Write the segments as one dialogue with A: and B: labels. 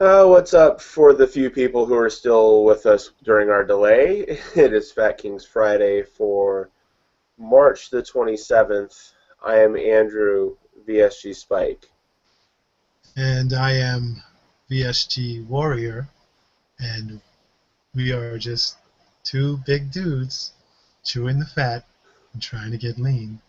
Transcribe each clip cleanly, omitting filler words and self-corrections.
A: What's up for the few people who are still with us during our delay? It is Fat Kings Friday for March the 27th. I am Andrew, VSG Spike.
B: And I am VSG Warrior, and we are just two big dudes chewing the fat and trying to get lean.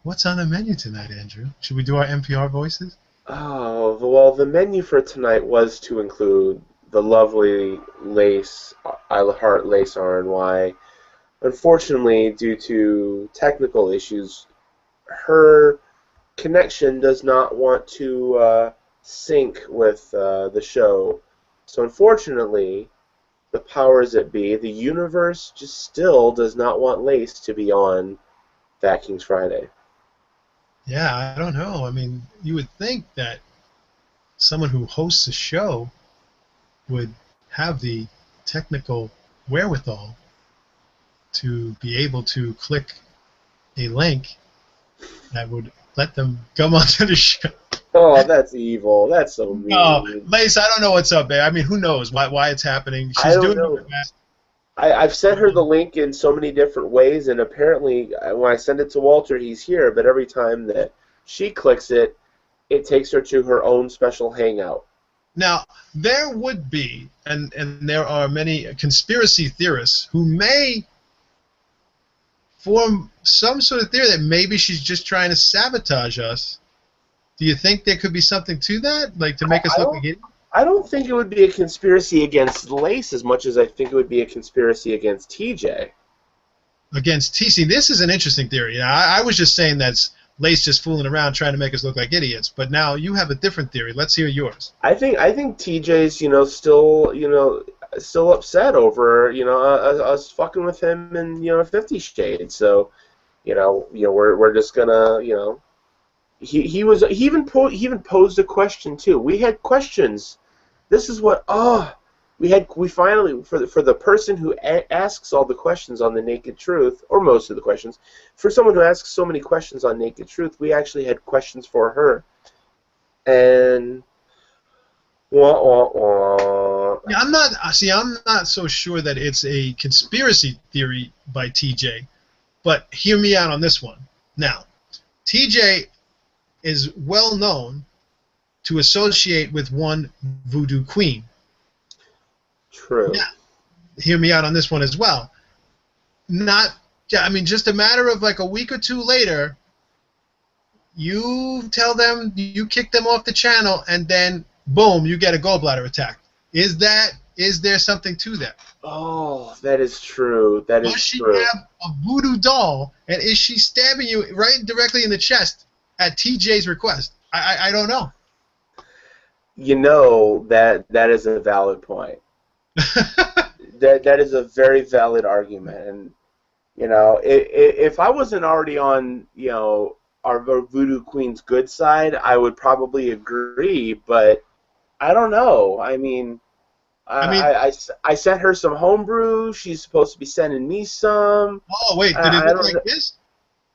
B: What's on the menu tonight, Andrew? Should we do our NPR voices?
A: Oh, well, the menu for tonight was to include the lovely lace, Isla Heart Lace RNY. Unfortunately, due to technical issues, her connection does not want to sync with the show. So unfortunately, the powers that be, the universe just still does not want Lace to be on Fat Kings Friday.
B: Yeah, I don't know. I mean, you would think that someone who hosts a show would have the technical wherewithal to be able to click a link that would let them come onto the show.
A: Oh, that's evil. That's so
B: No,
A: mean.
B: Lace, I don't know what's up, babe. I mean, who knows why it's happening?
A: I
B: She's
A: don't
B: doing her
A: know.
B: best.
A: I've sent her the link in so many different ways, and apparently when I send it to Walter, he's here, but every time that she clicks it, it takes her to her own special hangout.
B: Now, there would be, and there are many conspiracy theorists who may form some sort of theory that maybe she's just trying to sabotage us. Do you think there could be something to that, like to make us
A: I
B: look
A: don't
B: like idiots?
A: I don't think it would be a conspiracy against Lace as much as I think it would be a conspiracy against TJ.
B: Against TC? This is an interesting theory. Now, I was just saying that's Lace just fooling around trying to make us look like idiots, but now you have a different theory. Let's hear yours.
A: I think TJ's still upset over us fucking with him and 50 Shades. So we're just gonna he even posed a question too. We had questions. This is what we finally for the person who asks all the questions on the Naked Truth, or most of the questions, for someone who asks so many questions on Naked Truth, we actually had questions for her. And wah, wah, wah.
B: Yeah, I'm not so sure that it's a conspiracy theory by TJ, but hear me out on this one. Now, TJ is well known to associate with one voodoo queen.
A: True.
B: Now, hear me out on this one as well. Just a matter of like a week or two later, you tell them you kick them off the channel, and then boom, you get a gallbladder attack. Is there something to that?
A: Oh, that is true. That
B: Does
A: is
B: she
A: true.
B: have a voodoo doll, and is she stabbing you right directly in the chest at TJ's request? I don't know.
A: That is a valid point. That is a very valid argument, and if I wasn't already on our Voodoo Queen's good side, I would probably agree, but I don't know. I mean,
B: I mean,
A: I sent her some homebrew. She's supposed to be sending me some.
B: oh wait, did it
A: I
B: look
A: don't
B: like this?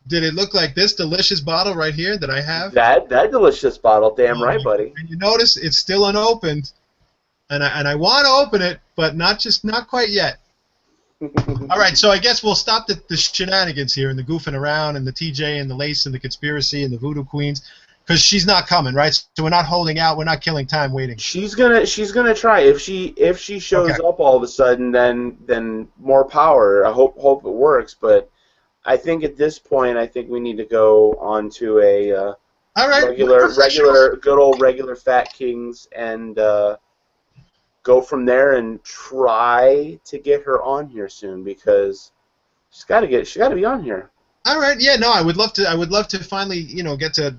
B: Did it look like this delicious bottle right here that I have?
A: that delicious bottle. Damn
B: Oh,
A: right, buddy.
B: and you notice it's still unopened, and I want to open it, but not quite yet. All right, so I guess we'll stop the shenanigans here and the goofing around and the TJ and the Lace and the conspiracy and the voodoo queens, because she's not coming, right? So we're not holding out. We're not killing time waiting.
A: She's gonna try. If she shows
B: Okay.
A: up all of a sudden, then more power. I hope it works. But I think at this point, I think we need to go on to a
B: All right.
A: good old regular Fat Kings and go from there and try to get her on here soon, because she's got to be on here.
B: All right. Yeah. No, I would love to finally, get to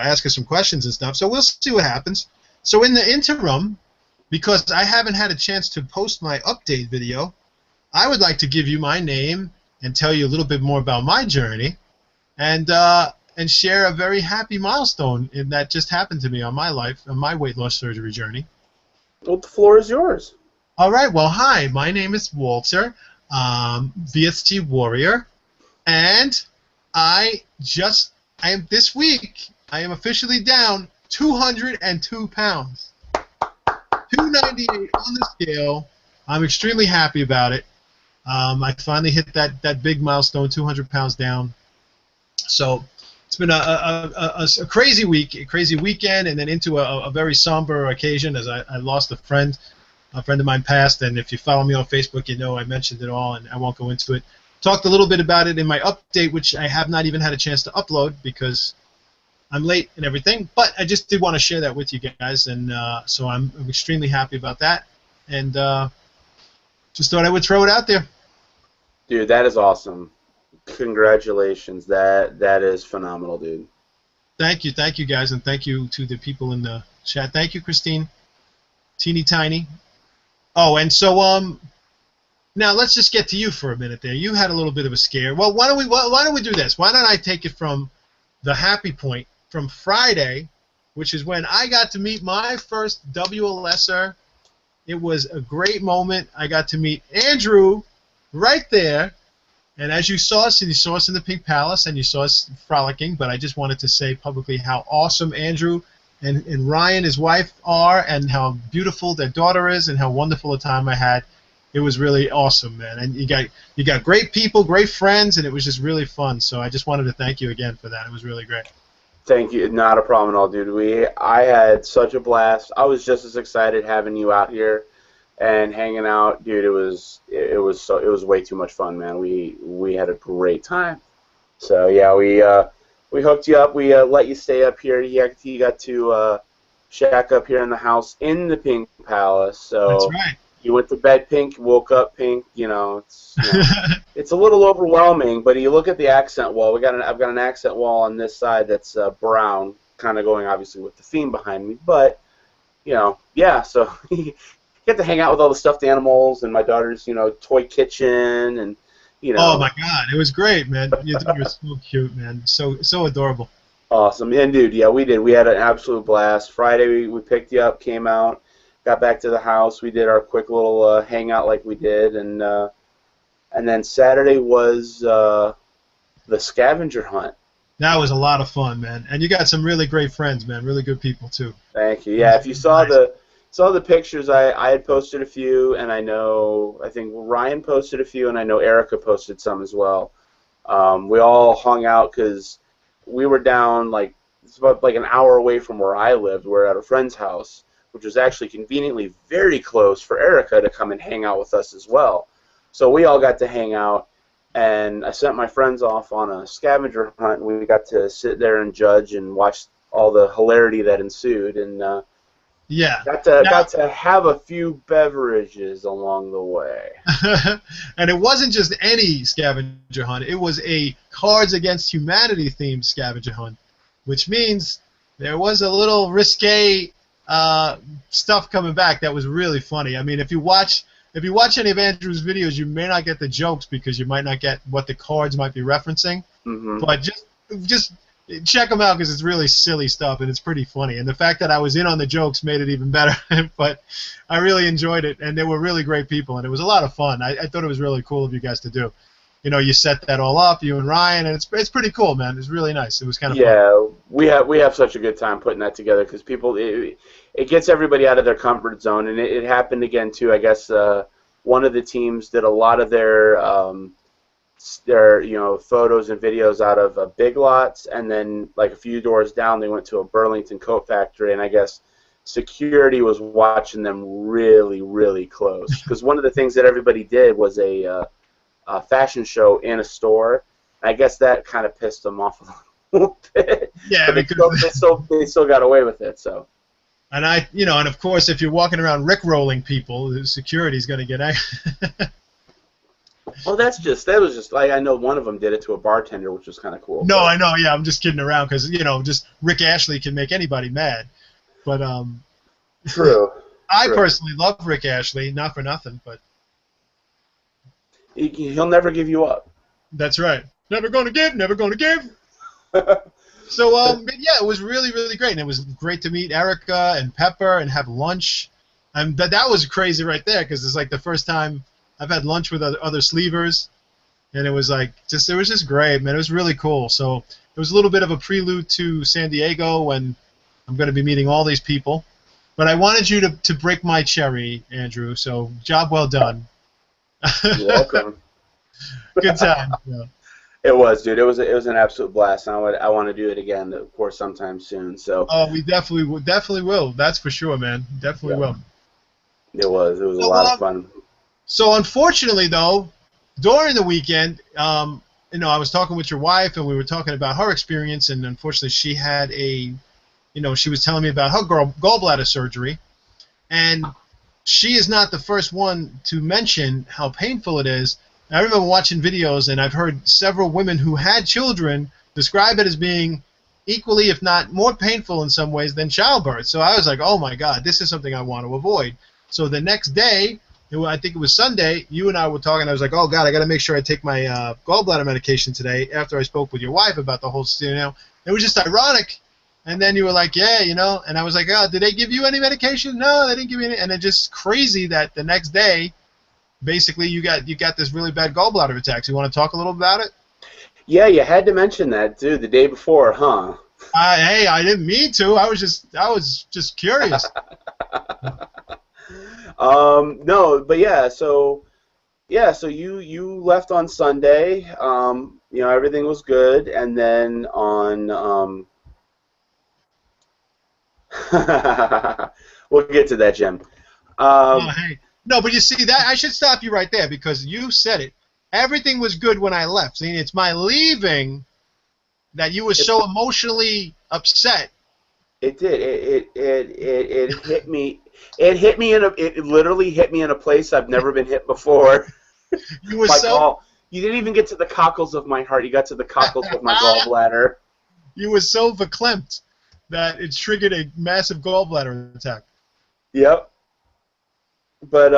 B: ask her some questions and stuff. So we'll see what happens. So in the interim, because I haven't had a chance to post my update video, I would like to give you my name and tell you a little bit more about my journey, and share a very happy milestone that just happened to me on my life, on my weight loss surgery journey.
A: Well, the floor is yours.
B: All right. Well, hi. My name is Walter, VST Warrior, and this week I am officially down 202 pounds. 298 on the scale. I'm extremely happy about it. I finally hit that big milestone, 200 pounds down. So it's been a crazy week, a crazy weekend, and then into a very somber occasion as I lost a friend. A friend of mine passed, and if you follow me on Facebook, you know I mentioned it all, and I won't go into it. Talked a little bit about it in my update, which I have not even had a chance to upload because I'm late and everything. But I just did want to share that with you guys, and so I'm extremely happy about that. And just thought I would throw it out there.
A: Dude, that is awesome. Congratulations. That is phenomenal, dude.
B: Thank you guys, and thank you to the people in the chat. Thank you, Christine. Teeny tiny. Oh, and so now let's just get to you for a minute there. You had a little bit of a scare. Well, why don't we do this? Why don't I take it from the happy point from Friday, which is when I got to meet my first WLSer. It was a great moment. I got to meet Andrew right there. And as you saw us, and you saw us in the Pink Palace, and you saw us frolicking, but I just wanted to say publicly how awesome Andrew and Ryan, his wife, are, and how beautiful their daughter is, and how wonderful a time I had. It was really awesome, man. And you got great people, great friends, and it was just really fun. So I just wanted to thank you again for that. It was really great.
A: Thank you. Not a problem at all, dude. I had such a blast. I was just as excited having you out here and hanging out, dude. It was way too much fun, man. We had a great time. So yeah, we hooked you up. We let you stay up here. You got to shack up here in the house in the Pink Palace. So
B: That's right.
A: you went to bed pink, woke up pink. It's a little overwhelming. But you look at the accent wall. I've got an accent wall on this side that's brown, kind of going obviously with the theme behind me. But yeah. So you get to hang out with all the stuffed animals and my daughter's toy kitchen and.
B: Oh my God, it was great, man. You were so cute, man. So adorable.
A: Awesome. And dude, yeah, we did. We had an absolute blast. Friday we picked you up, came out, got back to the house. We did our quick little hangout like we did, and then Saturday was the scavenger hunt.
B: That was a lot of fun, man. And you got some really great friends, man. Really good people too.
A: Thank you. Yeah, if you saw the pictures, I had posted a few, and I think Ryan posted a few, and I know Erica posted some as well. We all hung out because we were down it's about an hour away from where I lived. We're at a friend's house, which was actually conveniently very close for Erica to come and hang out with us as well. So we all got to hang out, and I sent my friends off on a scavenger hunt, and we got to sit there and judge and watch all the hilarity that ensued, and
B: yeah.
A: Got to have a few beverages along the way.
B: And it wasn't just any scavenger hunt. It was a Cards Against Humanity themed scavenger hunt, which means there was a little risque stuff coming back that was really funny. I mean, if you watch any of Andrew's videos, you may not get the jokes because you might not get what the cards might be referencing.
A: Mm-hmm.
B: But just check them out because it's really silly stuff and it's pretty funny. And the fact that I was in on the jokes made it even better. But I really enjoyed it, and they were really great people, and it was a lot of fun. I thought it was really cool of you guys to do. You set that all up, you and Ryan, and it's pretty cool, man. It's really nice. It was kind of fun.
A: Yeah, we have such a good time putting that together because it gets everybody out of their comfort zone, and it happened again too. I guess one of the teams did a lot of their photos and videos out of Big Lots, and then a few doors down they went to a Burlington coat factory, and I guess security was watching them really, really close because one of the things that everybody did was a fashion show in a store. I guess that kind of pissed them off a little bit.
B: Yeah,
A: but they still got away with it. So.
B: And and of course, if you're walking around rickrolling people, the security's going to get.
A: Well, that was just I know one of them did it to a bartender, which was kind of cool.
B: No, I know. Yeah, I'm just kidding around because just Rick Ashley can make anybody mad. But
A: true.
B: I personally love Rick Ashley, not for nothing, but
A: he'll never give you up.
B: That's right. Never gonna give. Never gonna give. So but yeah, it was really, really great, and it was great to meet Erica and Pepper and have lunch. And that was crazy right there because it's the first time I've had lunch with other sleevers, and it was it was just great, man. It was really cool. So it was a little bit of a prelude to San Diego when I'm going to be meeting all these people. But I wanted you to break my cherry, Andrew. So job well done.
A: You're welcome.
B: Good time. Yeah.
A: It was, dude. It was an absolute blast. I want to do it again, of course, sometime soon. So
B: Oh, we definitely will. That's for sure, man. Definitely
A: yeah,
B: will.
A: it was a
B: So,
A: lot of fun.
B: so unfortunately, though, during the weekend, I was talking with your wife, and we were talking about her experience, and unfortunately, she had she was telling me about her gallbladder surgery, and she is not the first one to mention how painful it is. I remember watching videos, and I've heard several women who had children describe it as being equally, if not more painful in some ways than childbirth. So I was like, oh my God, this is something I want to avoid. So the next day, I think it was Sunday, you and I were talking. I was like, oh God, I got to make sure I take my gallbladder medication today after I spoke with your wife about the whole, it was just ironic. And then you were like, yeah, and I was like, oh, did they give you any medication? No, they didn't give me any. And it's just crazy that the next day, basically, you got this really bad gallbladder attack. So you want to talk a little about it?
A: Yeah, you had to mention that, dude, the day before, huh?
B: Hey, I didn't mean to. I was just curious.
A: No, but so you left on Sunday. Everything was good, and then on we'll get to that, Jim.
B: Oh, hey. No, but you see that I should stop you right there because you said it. Everything was good when I left. See, it's my leaving that you were so emotionally upset.
A: It did. It hit me. It literally hit me in a place I've never been hit before.
B: You were
A: My
B: so
A: gall. You didn't even get to the cockles of my heart. You got to the cockles of my gallbladder.
B: you were so verklempt that it triggered a massive gallbladder attack.
A: Yep. But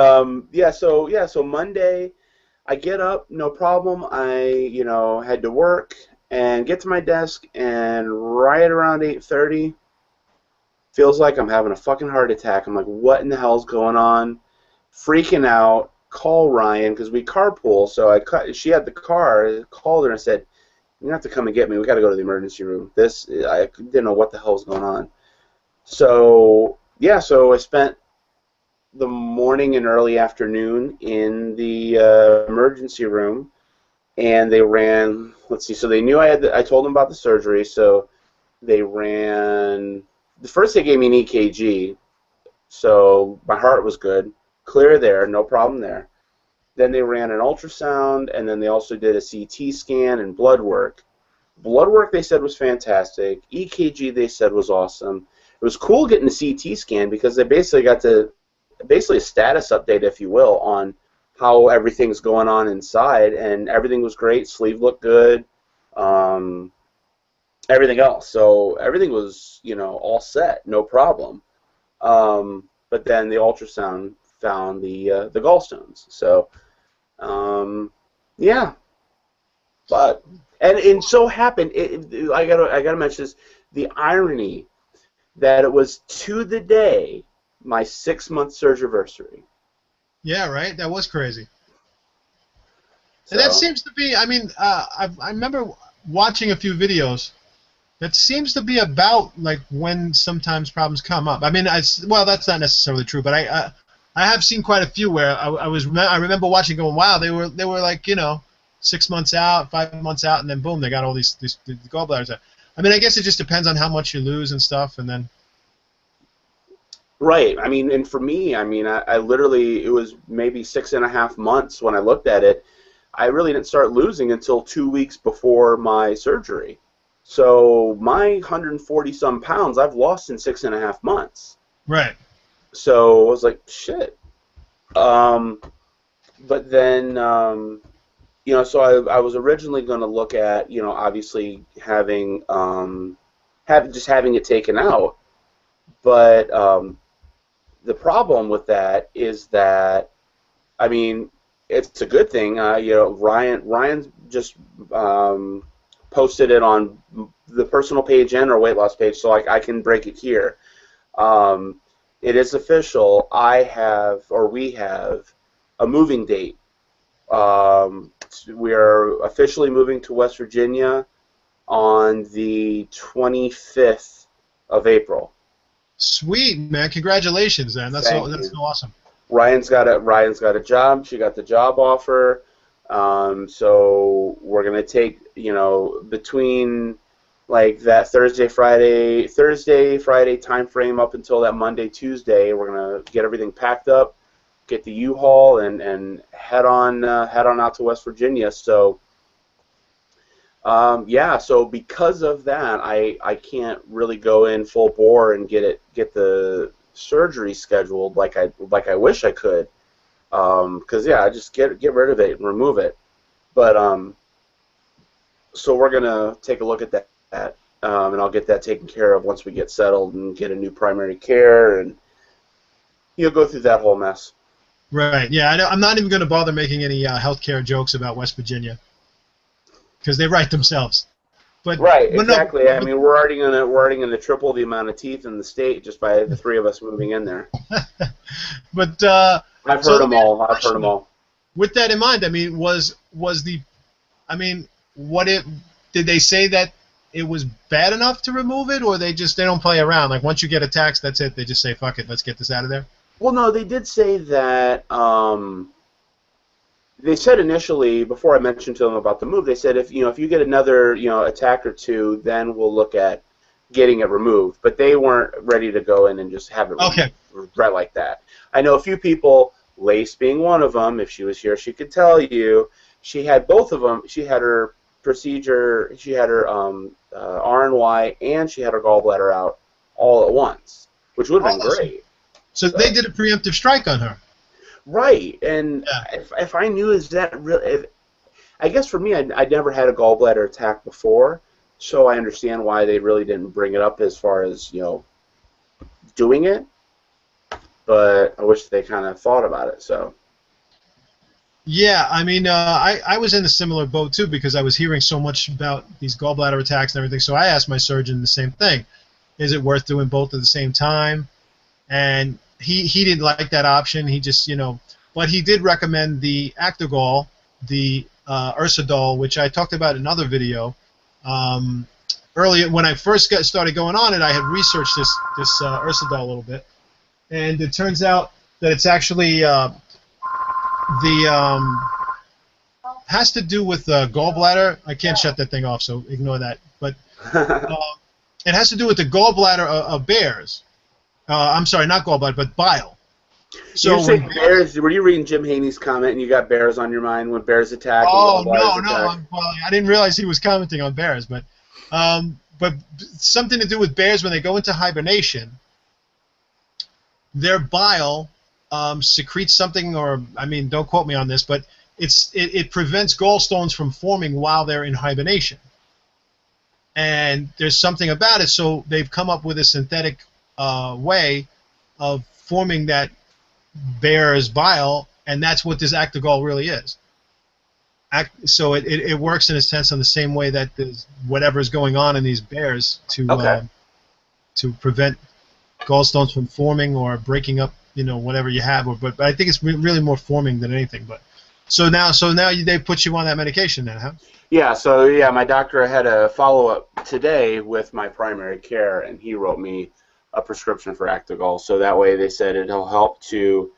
A: so Monday, I get up, no problem. I head to work and get to my desk, and right around 8:30, feels like I'm having a fucking heart attack. I'm like, what in the hell's going on? Freaking out. Call Ryan because we carpool. So she had the car. I called her and said, "You have to come and get me. We got to go to the emergency room." I didn't know what the hell was going on. So so I spent the morning and early afternoon in the emergency room, and they ran. Let's see. So they knew I told them about the surgery. So they ran. The first they gave me an EKG, so my heart was good, clear there, no problem there. Then they ran an ultrasound, and then they also did a CT scan and blood work. Blood work they said was fantastic. EKG they said was awesome. It was cool getting the CT scan because they basically got a status update, if you will, on how everything's going on inside, and everything was great. Sleeve looked good. Everything else. So everything was, all set, no problem. But then the ultrasound found the gallstones. So, yeah. But and so happened. I gotta mention this. The irony that it was to the day my 6-month surgery.
B: Yeah, right. That was crazy. And that
A: So
B: seems to be. I mean, I remember watching a few videos. That seems to be about like when sometimes problems come up. I mean, well, that's not necessarily true, but I have seen quite a few where I remember watching, going, wow, they were like 6 months out, 5 months out, and then boom, they got all these gallbladders out. I mean, I guess it just depends on how much you lose and stuff, and then.
A: right. I mean, and for me, I mean, I literally, it was maybe 6.5 months when I looked at it. I really didn't start losing until 2 weeks before my surgery. So my 140 some pounds I've lost in 6.5 months.
B: Right.
A: So I was like, shit. But then, so I was originally going to look at, obviously having having it taken out. But the problem with that is that, I mean, it's a good thing. Ryan just posted it on the personal page and our weight loss page, so I can break it here. It is official. We have a moving date. We are officially moving to West Virginia on the 25th of April.
B: Sweet, man. Congratulations, man.
A: Thank
B: That's
A: you.
B: so awesome.
A: Ryan's got a job. She got the job offer. So we're gonna take, between like that Thursday, Friday time frame up until that Monday, Tuesday. We're gonna get everything packed up, get the U-Haul, and head on out to West Virginia. So yeah, so because of that, I can't really go in full bore and get the surgery scheduled like I wish I could. Because yeah, I just get rid of it and remove it. But so we're gonna take a look at that, and I'll get that taken care of once we get settled and get a new primary care, and you'll go through that whole mess.
B: Right. Yeah, I'm not even going to bother making any healthcare jokes about West Virginia because they write themselves. But
A: Right,
B: but no,
A: exactly. I mean, we're already gonna triple the amount of teeth in the state just by the three of us moving in there.
B: but
A: I've
B: so
A: heard
B: let
A: them
B: me ask you
A: all.
B: a
A: I've heard
B: question
A: them
B: though.
A: all.
B: With that in mind, I mean, was the I mean, what it did they say that it was bad enough to remove it, or they don't play around? Like once you get a tax, that's it. They just say fuck it, let's get this out of there.
A: Well, no, they did say that. They said initially, before I mentioned to them about the move, they said if you get another attack or two, then we'll look at getting it removed. But they weren't ready to go in and just have it
B: Okay.
A: removed right like that. I know a few people, Lace being one of them. If she was here, she could tell you she had both of them. She had her procedure, she had her RNY, and she had her gallbladder out all at once, which would have been
B: Awesome.
A: great.
B: So they
A: So.
B: did a preemptive strike on her.
A: Right, and
B: Yeah.
A: if I knew is that really, I guess for me, I'd never had a gallbladder attack before, so I understand why they really didn't bring it up as far as doing it. But I wish they kind of thought about it. So
B: Yeah, I mean, I was in a similar boat too because I was hearing so much about these gallbladder attacks and everything. So I asked my surgeon the same thing: is it worth doing both at the same time? And he didn't like that option. He just but he did recommend the Actigol, the Ursadol, which I talked about in another video. Um, Earlier when I first started going on it, I had researched this Ursadol a little bit, and it turns out that it's actually the has to do with gallbladder. I can't shut that thing off, so ignore that. But uh, it has to do with the gallbladder of bears. I'm sorry, not gallbladder, but bile.
A: you're
B: So when
A: saying
B: bears,
A: bears? Were you reading Jim Haney's comment and you got bears on your mind when bears attack and
B: oh
A: gallbladders
B: no, no,
A: attack?
B: well, I didn't realize he was commenting on bears, but something to do with bears when they go into hibernation, their bile secretes something, or I mean, don't quote me on this, but it prevents gallstones from forming while they're in hibernation. And there's something about it, so they've come up with a synthetic way of forming that bear's bile, and that's what this Actigol really is. So it works in a sense on the same way that there's whatever is going on in these bears
A: Okay.
B: to prevent gallstones from forming or breaking up, whatever you have. But I think it's really more forming than anything. But so now they put you on that medication then, huh?
A: Yeah, so yeah, my doctor had a follow-up today with my primary care, and he wrote me a prescription for Actigol. So that way, they said it'll help to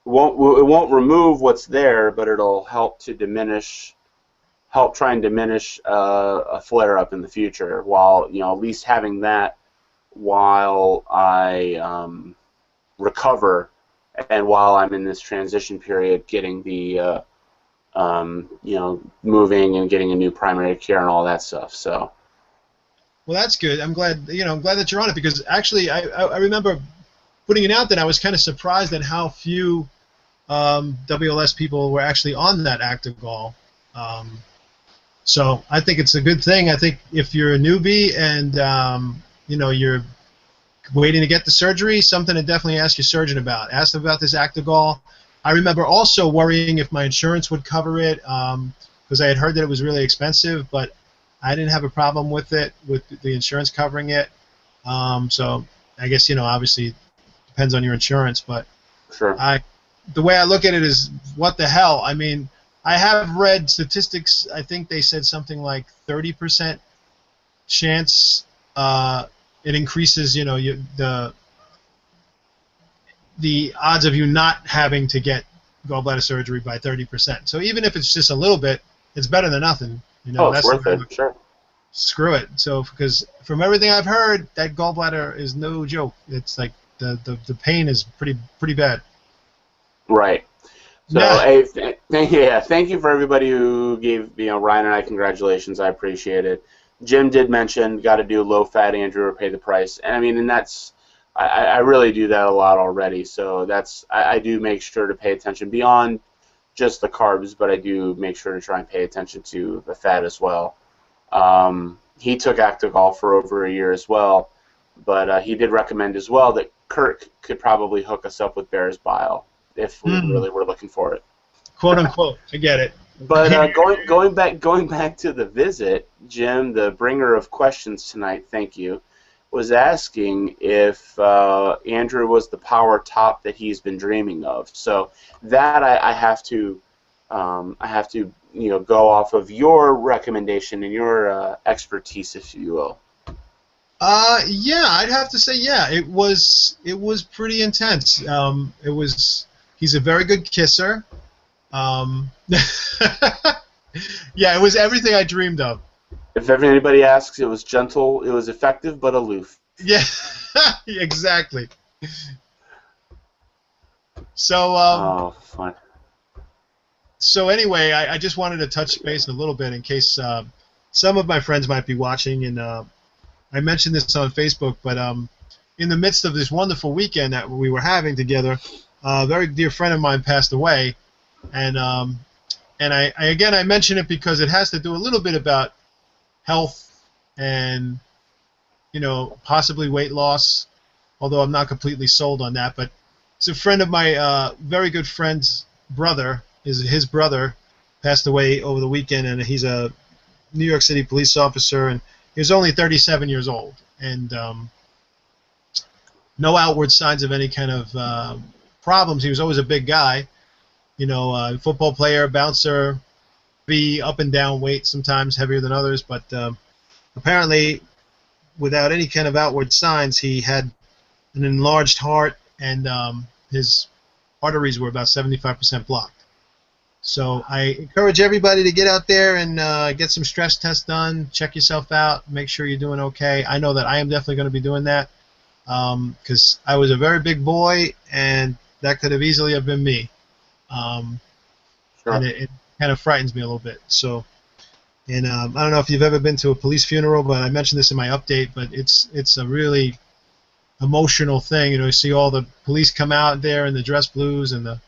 A: it won't remove what's there, but it'll help try and diminish a flare-up in the future. While at least having that while I recover, and while I'm in this transition period, getting the moving and getting a new primary care and all that stuff. So,
B: Well, that's good. I'm glad that you're on it because actually I remember putting it out that I was kind of surprised at how few WLS people were actually on that Actigol. Um, so I think it's a good thing. I think if you're a newbie and you're waiting to get the surgery, something to definitely ask your surgeon about. Ask them about this Actigol. I remember also worrying if my insurance would cover it because I had heard that it was really expensive, but I didn't have a problem with it, with the insurance covering it. So I guess obviously it depends on your insurance, but
A: sure.
B: the way I look at it is what the hell. I mean, I have read statistics. I think they said something like 30% chance it increases, the the odds of you not having to get gallbladder surgery by 30%. So even if it's just a little bit, it's better than nothing.
A: Oh, it's
B: That's the
A: worth
B: way I
A: it.
B: look.
A: Sure.
B: Screw it. So because from everything I've heard, that gallbladder is no joke. It's like the pain is pretty bad.
A: Right. So,
B: Nah.
A: hey, yeah, thank you for everybody who gave Ryan and I congratulations. I appreciate it. Jim did mention got to do low fat Andrew or pay the price, and I mean, and that's I really do that a lot already. So I do make sure to pay attention beyond just the carbs, but I do make sure to try and pay attention to the fat as well. He took Actigol for over a year as well, but he did recommend as well that Kirk could probably hook us up with Bear's Bile if we really were looking for it.
B: Quote unquote. I get it.
A: But going back to the visit, Jim, the bringer of questions tonight, thank you, was asking if Andrew was the power top that he's been dreaming of. So that I have to go off of your recommendation and your expertise, if you will.
B: Yeah, I'd have to say yeah. It was pretty intense. He's a very good kisser. Yeah, it was everything I dreamed of.
A: If anybody asks, it was gentle, it was effective, but aloof.
B: Yeah, exactly. So,
A: fun.
B: So anyway, I just wanted to touch base a little bit in case some of my friends might be watching, and I mentioned this on Facebook, but in the midst of this wonderful weekend that we were having together, a very dear friend of mine passed away, and I mention it because it has to do a little bit about health and possibly weight loss, although I'm not completely sold on that. But it's a friend of my very good friend's brother. His brother passed away over the weekend, and he's a New York City police officer, and he was only 37 years old, and no outward signs of any kind of problems. He was always a big guy, football player, bouncer, be up and down weight, sometimes heavier than others, but apparently without any kind of outward signs, he had an enlarged heart, and his arteries were about 75% blocked. So I encourage everybody to get out there and get some stress tests done, check yourself out, make sure you're doing okay. I know that I am definitely going to be doing that because I was a very big boy, and that could have easily have been me.
A: Sure.
B: And it kind of frightens me a little bit. So, and I don't know if you've ever been to a police funeral, but I mentioned this in my update, but it's a really emotional thing. You see all the police come out there in the dress blues and the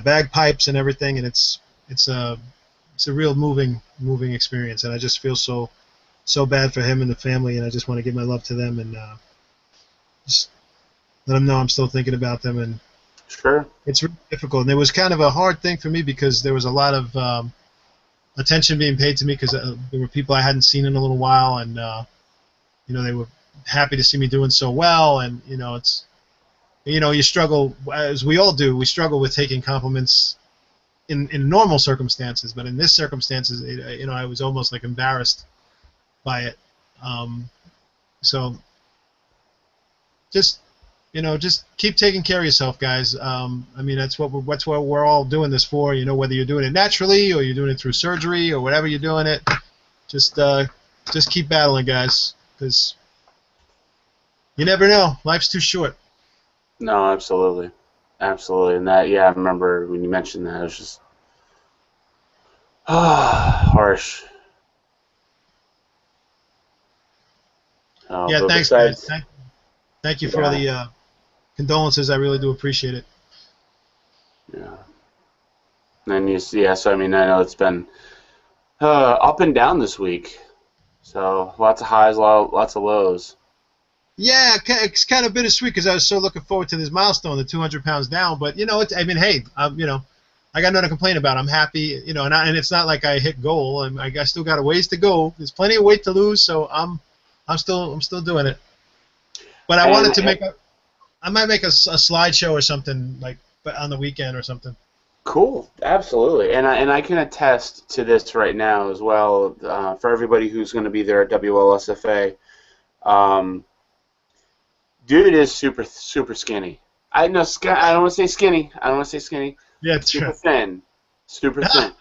B: bagpipes and everything, and it's a real moving experience, and I just feel so bad for him and the family, and I just want to give my love to them and just let them know I'm still thinking about them. And
A: sure,
B: it's really difficult, and it was kind of a hard thing for me because there was a lot of attention being paid to me because there were people I hadn't seen in a little while, and they were happy to see me doing so well, and it's. You struggle, as we all do, we struggle with taking compliments in normal circumstances, but in this circumstances, I was almost like embarrassed by it. So just keep taking care of yourself, guys. That's what we're all doing this for. Whether you're doing it naturally or you're doing it through surgery or whatever you're doing it, just keep battling, guys, because you never know. Life's too short.
A: No, absolutely, and that, yeah, I remember when you mentioned that. It was just harsh.
B: Yeah, thanks, guys. Thank you for the condolences. I really do appreciate it.
A: Yeah, and so I know it's been up and down this week. So lots of highs, lots of lows.
B: Yeah, it's kind of bittersweet because I was so looking forward to this milestone, the 200 pounds down. But hey, I got nothing to complain about. I'm happy, and it's not like I hit goal. I still got a ways to go. There's plenty of weight to lose, so I'm still doing it. But I wanted to I might make a slideshow or something like on the weekend or something.
A: Cool, absolutely, and I can attest to this right now as well for everybody who's going to be there at WLSFA. Dude is super skinny. I know. I don't want to say skinny. I don't want to say skinny.
B: Yeah,
A: Super
B: true.
A: thin. Super thin.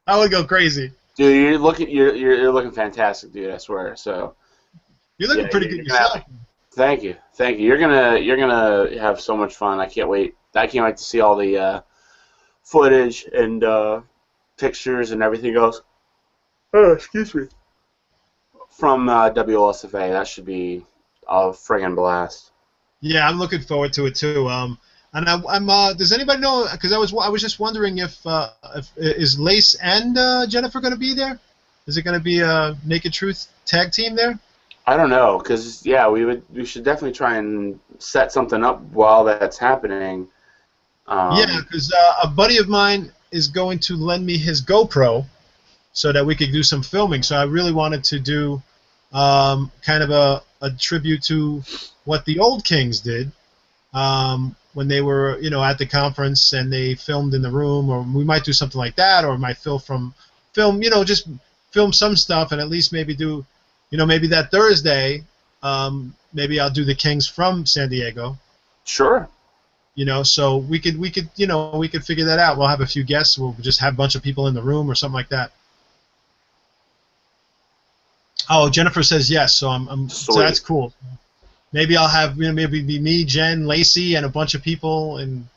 B: I would go crazy.
A: Dude, you're looking fantastic, dude. I swear. So
B: You're
A: yeah,
B: looking pretty good
A: you're gonna have.
B: yourself.
A: Thank you, thank you. You're gonna have so much fun. I can't wait. I can't wait to see all the footage and pictures and everything else. Oh, excuse me. From WLSFA, that should be a friggin' blast.
B: Yeah, I'm looking forward to it too. And I'm does anybody know? Because I was just wondering if is Lace and Jennifer going to be there? Is it going to be a Naked Truth tag team there?
A: I don't know, cause yeah, we should definitely try and set something up while that's happening.
B: Yeah,
A: Um,
B: because a buddy of mine is going to lend me his GoPro so that we could do some filming. So I really wanted to do kind of a tribute to what the old Kings did when they were, at the conference and they filmed in the room, or we might do something like that, or might film, just film some stuff, and at least maybe do, maybe that Thursday, maybe I'll do the Kings from San Diego.
A: sure.
B: So we could figure that out. We'll have a few guests. We'll just have a bunch of people in the room or something like that. Oh, Jennifer says yes, so that's
A: Sweet.
B: cool. Maybe I'll have maybe be me, Jen, Lacey, and a bunch of people, and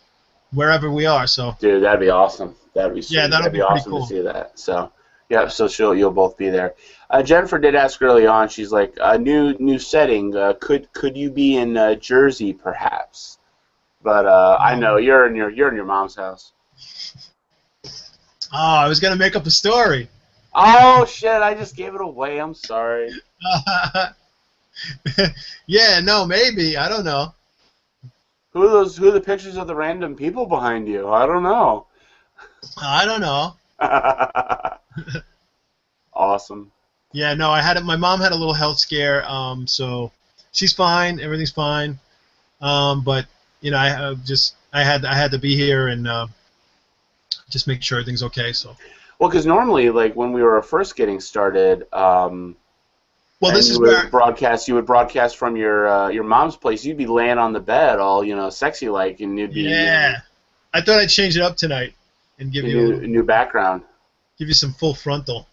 B: wherever we are. So
A: Dude, that'd be awesome. That'd be
B: yeah,
A: sweet.
B: that'll
A: That'd
B: be
A: be
B: pretty
A: awesome to
B: cool.
A: see that. So, yeah, so you'll both be there. Jennifer did ask early on. She's like, a new setting. Could you be in Jersey, perhaps? But I know
B: Um,
A: you're in your mom's house.
B: oh, I was gonna make up a story.
A: Oh shit! I just gave it away. I'm sorry.
B: Yeah, no, maybe I don't know.
A: Who are those? Who are the pictures of the random people behind you? I don't know.
B: I don't know.
A: Awesome.
B: Yeah, no, I had it. My mom had a little health scare, so she's fine. Everything's fine. But I had to be here and just make sure everything's okay. So,
A: Well, because normally, like when we were first getting started,
B: well,
A: and
B: this is where
A: you would broadcast from your mom's place. You'd be laying on the bed, all sexy like, and you'd be
B: yeah. I thought I'd change it up tonight and give
A: a
B: you a
A: new
B: little,
A: new background.
B: give you some full frontal.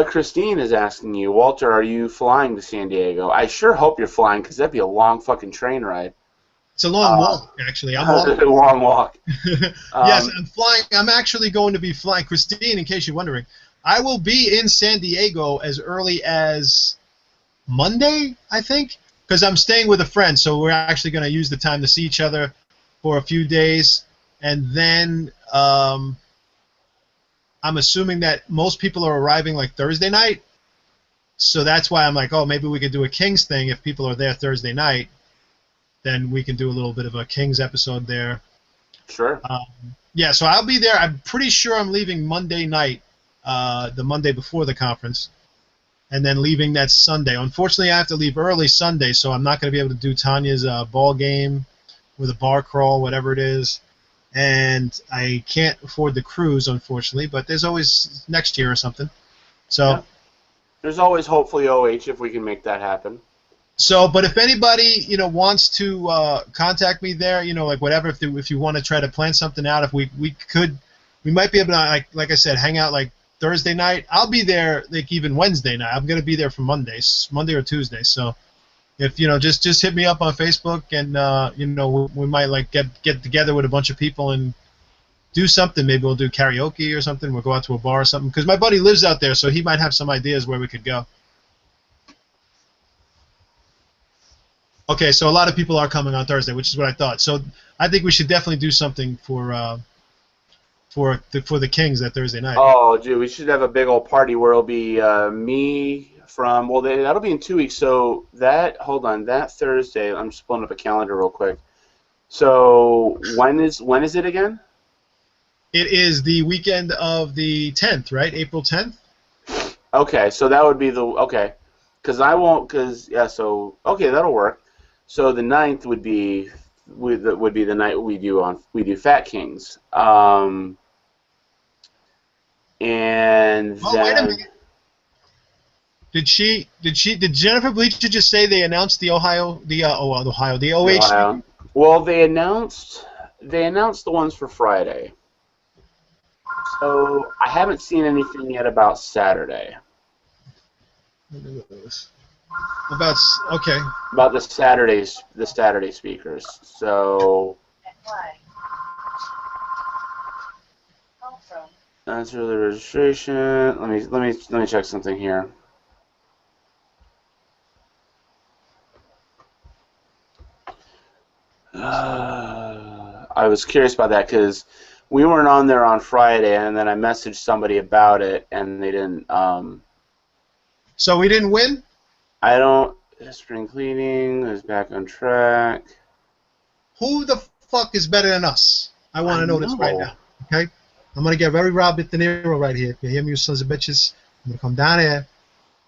A: Christine is asking you, Walter, are you flying to San Diego? I sure hope you're flying, because that'd be a long fucking train ride.
B: It's a long
A: Uh,
B: walk, actually. I'm
A: a
B: walking.
A: long walk.
B: Yes,
A: Um,
B: I'm flying. I'm actually going to be flying. Christine, in case you're wondering, I will be in San Diego as early as Monday, I think, because I'm staying with a friend. So we're actually going to use the time to see each other for a few days, and then I'm assuming that most people are arriving like Thursday night. So that's why I'm like, oh, maybe we could do a Kings thing if people are there Thursday night. Then we can do a little bit of a Kings episode there.
A: sure.
B: Yeah, so I'll be there. I'm pretty sure I'm leaving Monday night, the Monday before the conference, and then leaving that Sunday. Unfortunately, I have to leave early Sunday, so I'm not going to be able to do Tanya's ball game with a bar crawl, whatever it is. And I can't afford the cruise, unfortunately, but there's always next year or something.
A: Yeah.
B: So,
A: There's always hopefully OH if we can make that happen.
B: but if anybody wants to contact me there, like whatever, if you want to try to plan something out, if we might be able to like I said, hang out like Thursday night. I'll be there like even Wednesday night. I'm gonna be there for Monday or Tuesday. So if just hit me up on Facebook and we might like get together with a bunch of people and do something. Maybe we'll do karaoke or something. We'll go out to a bar or something because my buddy lives out there, so he might have some ideas where we could go. Okay, so a lot of people are coming on Thursday, which is what I thought. So I think we should definitely do something for the Kings that Thursday night.
A: Oh, dude, we should have a big old party where it'll be me from. Well, that'll be in 2 weeks. So hold on, that Thursday. I'm just pulling up a calendar real quick. So when is it again?
B: It is the weekend of the 10th, right? April 10th.
A: Okay, so that would be okay, because I won't, because yeah. So okay, that'll work. So the 9th would be the night we do Fat Kings. And
B: Oh, wait a
A: then
B: minute. Did Jennifer Bleacher just say they announced the the OH speaker?
C: Ohio. Well, they announced the ones for Friday. So I haven't seen anything yet about Saturday.
B: About okay.
C: About the Saturday speakers. So that's early registration. Let me check something here. I was curious about that because we weren't on there on Friday, and then I messaged somebody about it, and they didn't.
B: So we didn't win?
C: I don't. Spring cleaning is back on track.
B: Who the fuck is better than us? I want to know this right now. Okay? I'm going to get very Robert De Niro right here. If you hear me, you sons of bitches, I'm going to come down here,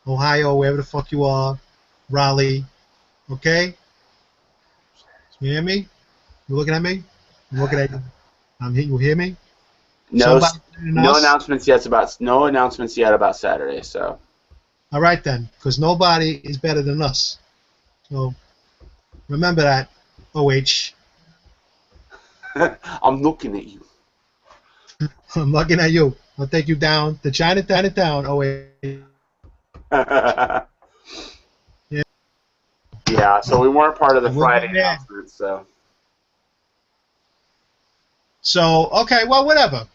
B: Ohio, wherever the fuck you are, Raleigh. Okay? You hear me? You looking at me? I'm looking at you. You hear me?
C: No announcements yet about Saturday. So.
B: All right then, because nobody is better than us. So remember that, OH.
C: I'm looking at you.
B: I'm looking at you. I'll take you down to Chinatown, OH.
C: Yeah. Yeah. So we weren't part of the Friday announcement.
B: So okay, well, whatever.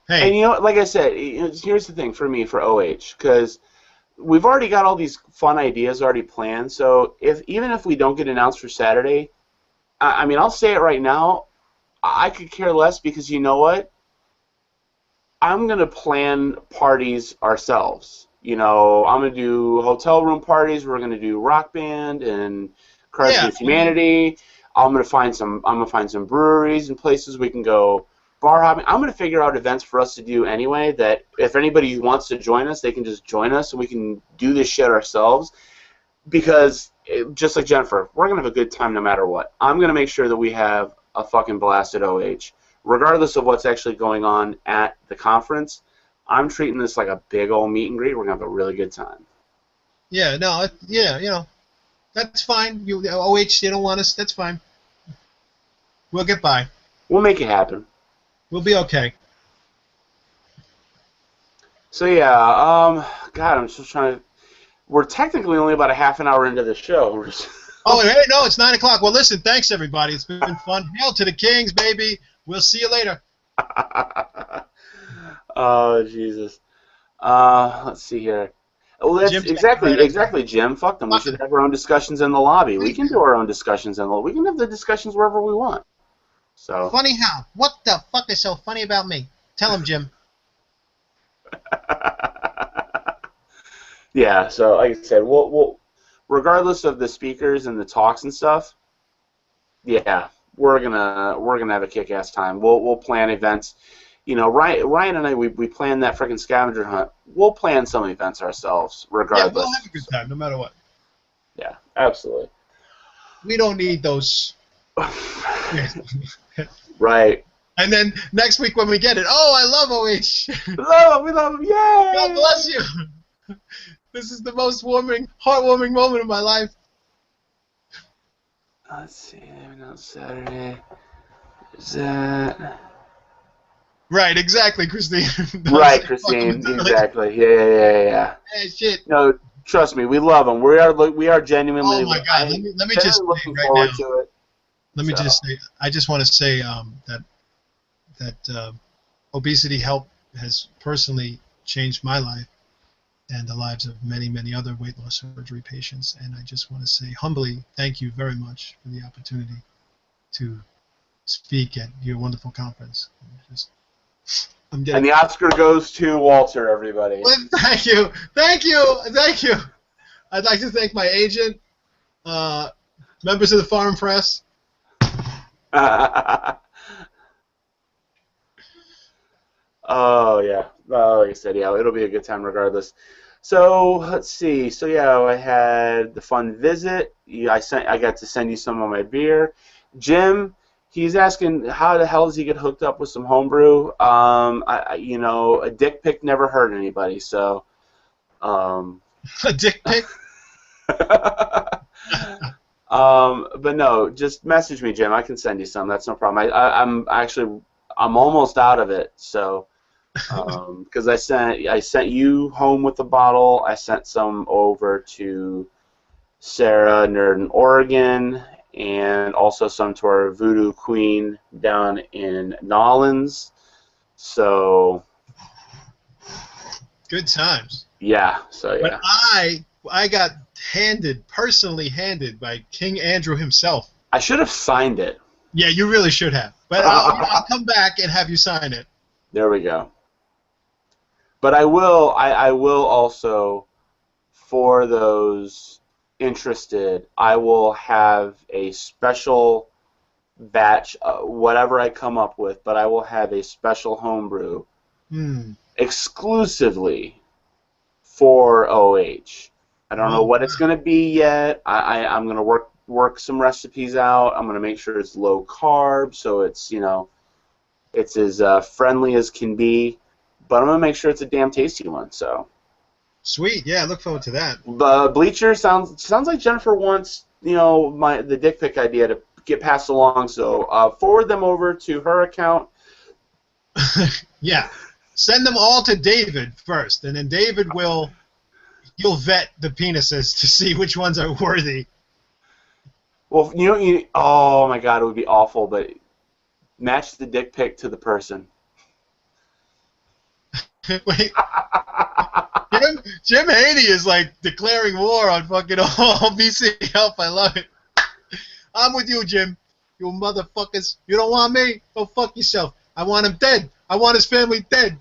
B: Hey.
C: And you know, like I said, here's the thing for me for OH, because we've already got all these fun ideas already planned. So even if we don't get announced for Saturday, I mean, I'll say it right now, I could care less because you know what? I'm gonna plan parties ourselves. You know, I'm gonna do hotel room parties. We're gonna do rock band and Cards Against Humanity. I'm gonna find some breweries and places we can go bar hopping. I'm going to figure out events for us to do anyway that if anybody wants to join us, they can just join us and we can do this shit ourselves because, just like Jennifer, we're going to have a good time no matter what. I'm going to make sure that we have a fucking blast at OH. Regardless of what's actually going on at the conference, I'm treating this like a big old meet and greet. We're going to have a really good time.
B: Yeah, no, yeah, you know, that's fine. OH, they don't want us, that's fine. We'll get by.
C: We'll make it happen.
B: We'll be okay.
C: So yeah, God, I'm just trying to. We're technically only about a half an hour into the show.
B: Oh, hey, no, it's 9 o'clock. Well, listen, thanks everybody. It's been fun. Hail to the Kings, baby. We'll see you later.
C: Oh Jesus. Let's see here. Well, that's exactly, Jim. Fuck them. We should have our own discussions in the lobby. We can do our own discussions we can have the discussions wherever we want. So.
B: Funny how? What the fuck is so funny about me? Tell him, Jim.
C: Yeah, so like I said, we'll regardless of the speakers and the talks and stuff, yeah, we're gonna have a kick-ass time. We'll plan events. You know, Ryan and I, we plan that freaking scavenger hunt. We'll plan some events ourselves, regardless.
B: Yeah, we'll have a good time, no matter what.
C: Yeah, absolutely.
B: We don't need those.
C: Right.
B: And then next week when we get it, oh, I love
C: OH. We love him, yay!
B: God bless you. This is the most heartwarming moment of my life.
C: Let's see, on Saturday. Is that...
B: Right, exactly, Christine.
C: Right, Christine, exactly. Yeah.
B: Hey, shit.
C: No, trust me, we love them. We are genuinely.
B: Oh my God! Let me just
C: looking
B: right
C: forward
B: now.
C: to it.
B: Let me just say, I just want to say that obesity help has personally changed my life and the lives of many, many other weight loss surgery patients. And I just want to say humbly, thank you very much for the opportunity to speak at your wonderful conference.
C: And the Oscar goes to Walter, everybody.
B: Well, thank you. I'd like to thank my agent, members of the foreign press.
C: Oh yeah. Well, like I said, yeah, it'll be a good time regardless. So let's see. So yeah, I had the fun visit. I got to send you some of my beer. Jim, he's asking how the hell does he get hooked up with some homebrew? A dick pic never hurt anybody. So
B: A dick pic?
C: But no, just message me, Jim. I can send you some. That's no problem. I'm almost out of it. So, because I sent you home with the bottle. I sent some over to Sarah, Nerd in Oregon, and also some to our Voodoo Queen down in Nolens. So,
B: Good times.
C: yeah. So
B: But
C: yeah.
B: I got personally handed by King Andrew himself.
C: I should have signed it.
B: Yeah, you really should have. But I'll come back and have you sign it.
C: There we go. But I will also, for those interested, I will have a special batch, whatever I come up with, but I will have a special homebrew exclusively for OH. I don't know what it's going to be yet. I'm going to work some recipes out. I'm going to make sure it's low carb, so it's, it's as friendly as can be. But I'm going to make sure it's a damn tasty one. So
B: Sweet, yeah, I look forward to that.
C: Bleacher sounds like Jennifer wants the dick pic idea to get passed along. So forward them over to her account.
B: Yeah, send them all to David first, and then David you'll vet the penises to see which ones are worthy.
C: Well, oh my God, it would be awful, but match the dick pic to the person.
B: Wait. Jim Haney is like declaring war on fucking all BC Help. I love it. I'm with you, Jim. You motherfuckers. You don't want me? Go fuck yourself. I want him dead. I want his family dead.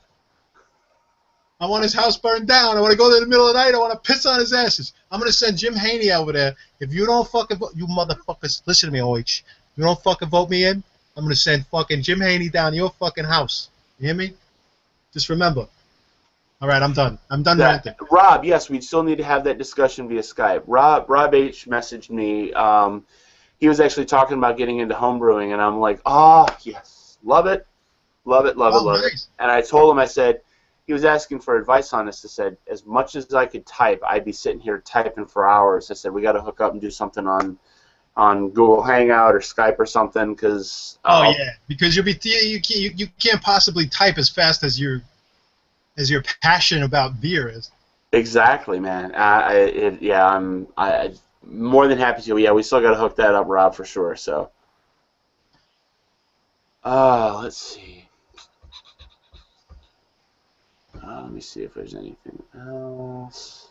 B: I want his house burned down. I want to go there in the middle of the night. I want to piss on his asses. I'm going to send Jim Haney over there. If you don't fucking vote, you motherfuckers, listen to me, OH. You don't fucking vote me in, I'm going to send fucking Jim Haney down to your fucking house. You hear me? Just remember. All right, I'm done. I'm done ranting.
C: Rob, yes, we still need to have that discussion via Skype. Rob H messaged me. He was actually talking about getting into homebrewing, and I'm like, oh, yes, love it. Love it. And I told him, I said, he was asking for advice on this. I said, as much as I could type, I'd be sitting here typing for hours. I said, we got to hook up and do something on Google Hangout or Skype or something, because
B: because you can't possibly type as fast as your passion about beer is.
C: Exactly, man. I'm more than happy to. Yeah, we still got to hook that up, Rob, for sure. So, let's see. Let me see if there's anything else.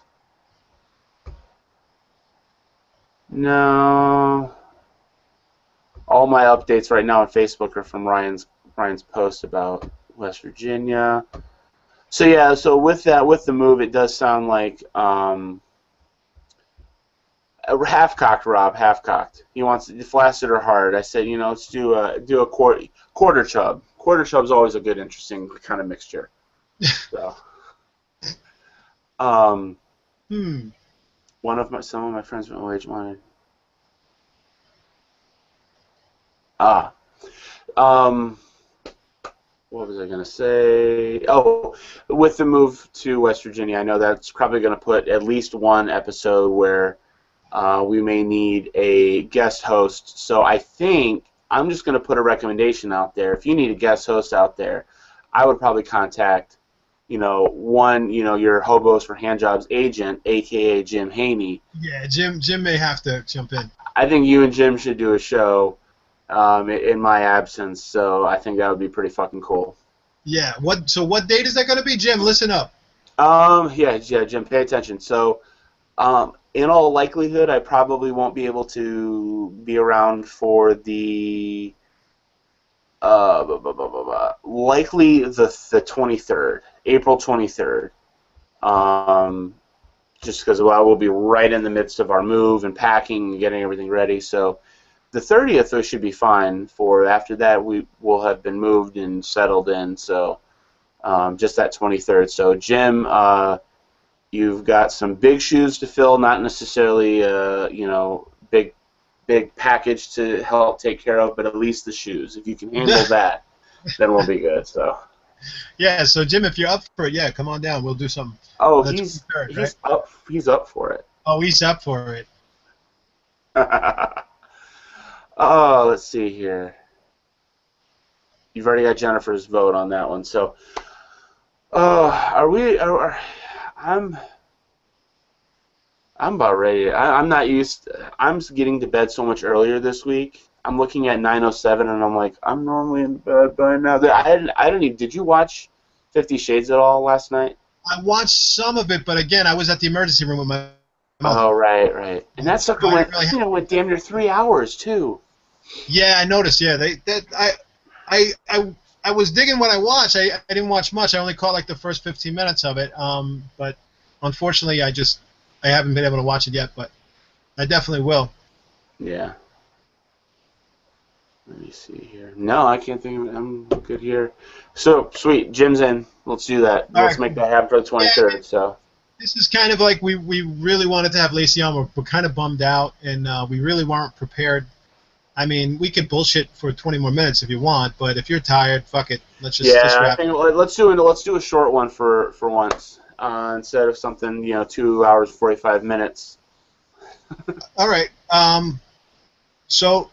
C: No. All my updates right now on Facebook are from Ryan's post about West Virginia. So yeah, so with the move, it does sound like half-cocked, Rob, half-cocked. He wants it flaccid or hard. I said, let's do a quarter chub. Quarter chub's always a good, interesting kind of mixture. So, some of my friends from OH wanted. What was I going to say? Oh, with the move to West Virginia, I know that's probably going to put at least one episode where we may need a guest host. So I think I'm just going to put a recommendation out there. If you need a guest host out there, I would probably contact, your Hobos for Handjobs agent, a.k.a. Jim Haney.
B: Yeah, Jim may have to jump in.
C: I think you and Jim should do a show in my absence, so I think that would be pretty fucking cool.
B: Yeah. So what date is that going to be, Jim? Listen up.
C: Yeah, Jim, pay attention. So, in all likelihood, I probably won't be able to be around for the likely the 23rd, April 23rd. Just because we'll be right in the midst of our move and packing and getting everything ready. So the 30th should be fine. For after that, we will have been moved and settled in. So just that 23rd. So Jim, you've got some big shoes to fill. Not necessarily big package to help take care of, but at least the shoes. If you can handle that, then we'll be good. So.
B: Yeah, so Jim, if you're up for it, yeah, come on down. We'll do something.
C: Oh,
B: The
C: he's
B: 23rd, right?
C: he's up. He's up for it.
B: Oh, he's up for it.
C: Oh, let's see here. You've already got Jennifer's vote on that one. So, are we? I'm about ready. I'm not used. I'm getting to bed so much earlier this week. I'm looking at 9:07, and I'm like, I'm normally in bed by now. I didn't even. Did you watch 50 Shades at all last night?
B: I watched some of it, but again, I was at the emergency room with my mother.
C: Oh, right. And that
B: So
C: sucker
B: I
C: went,
B: didn't really have,
C: went damn near 3 hours too.
B: yeah, I noticed. Yeah, I was digging what I watched. I didn't watch much. I only caught like the first 15 minutes of it. But unfortunately, I haven't been able to watch it yet. But I definitely will.
C: Yeah. Let me see here. No, I can't think of it. I'm good here. So, sweet. Jim's in. Let's do that.
B: All
C: Let's
B: right.
C: make that happen for the 23rd.
B: Yeah,
C: So.
B: this is kind of like we really wanted to have Lacey on. We're kind of bummed out, and we really weren't prepared. I mean, we could bullshit for 20 more minutes if you want, but if you're tired, fuck it. Let's just
C: Yeah, I
B: wrap.
C: think let's do a short one for once instead of something 2 hours 45 minutes.
B: All right. So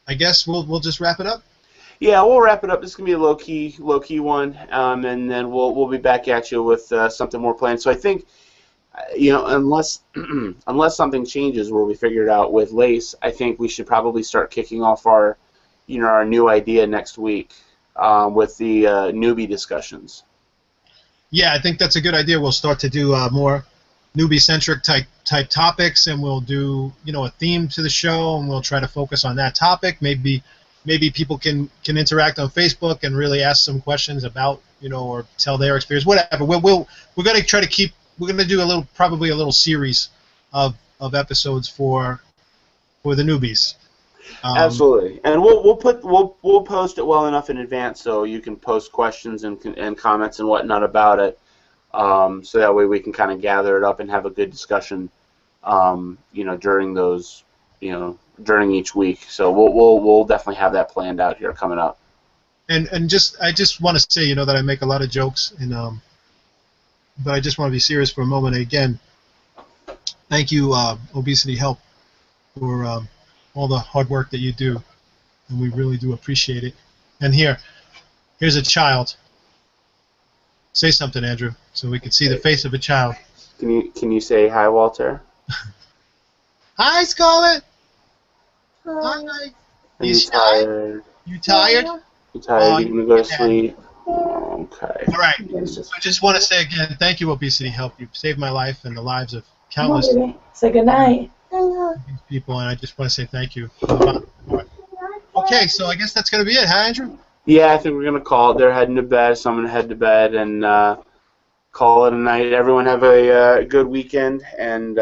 B: I guess we'll just wrap it up.
C: Yeah, we'll wrap it up. This is gonna be a low key one, and then we'll be back at you with something more planned. So I think, unless unless something changes where we figure it out with Lace, I think we should probably start kicking off our our new idea next week with the newbie discussions.
B: Yeah, I think that's a good idea. We'll start to do more newbie-centric type topics, and we'll do a theme to the show, and we'll try to focus on that topic. Maybe people can interact on Facebook and really ask some questions about or tell their experience. Whatever. We're gonna try to keep. We're gonna do probably a little series of episodes for the newbies.
C: Absolutely, and we'll post it well enough in advance so you can post questions and comments and whatnot about it. So that way we can kind of gather it up and have a good discussion, during those, during each week. So we'll definitely have that planned out here coming up.
B: And I just want to say that I make a lot of jokes but I just want to be serious for a moment. Again, thank you, Obesity Help, for all the hard work that you do, and we really do appreciate it. And here's a child. Say something, Andrew, so we can see the face of a child.
C: Can you say hi, Walter?
B: Hi, Scarlett. Hi.
C: Are you tired?
B: You tired?
C: You tired? You gonna go to sleep? Okay.
B: All right. So I just want to say again, thank you, Obesity Help. You've saved my life and the lives of countless
D: Say good night.
B: people, and I just want to say thank you. Okay, so I guess that's going to be it, huh, Andrew?
C: Yeah, I think we're gonna call it. They're heading to bed, so I'm gonna head to bed and call it a night. Everyone have a good weekend, and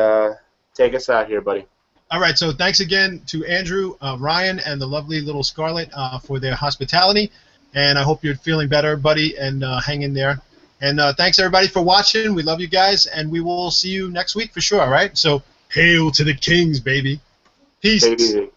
C: take us out here, buddy.
B: All right, so thanks again to Andrew, Ryan, and the lovely little Scarlett for their hospitality, and I hope you're feeling better, buddy, and hang in there. And thanks, everybody, for watching. We love you guys, and we will see you next week for sure, all right? So, hail to the kings, baby. Peace.
C: Take it easy.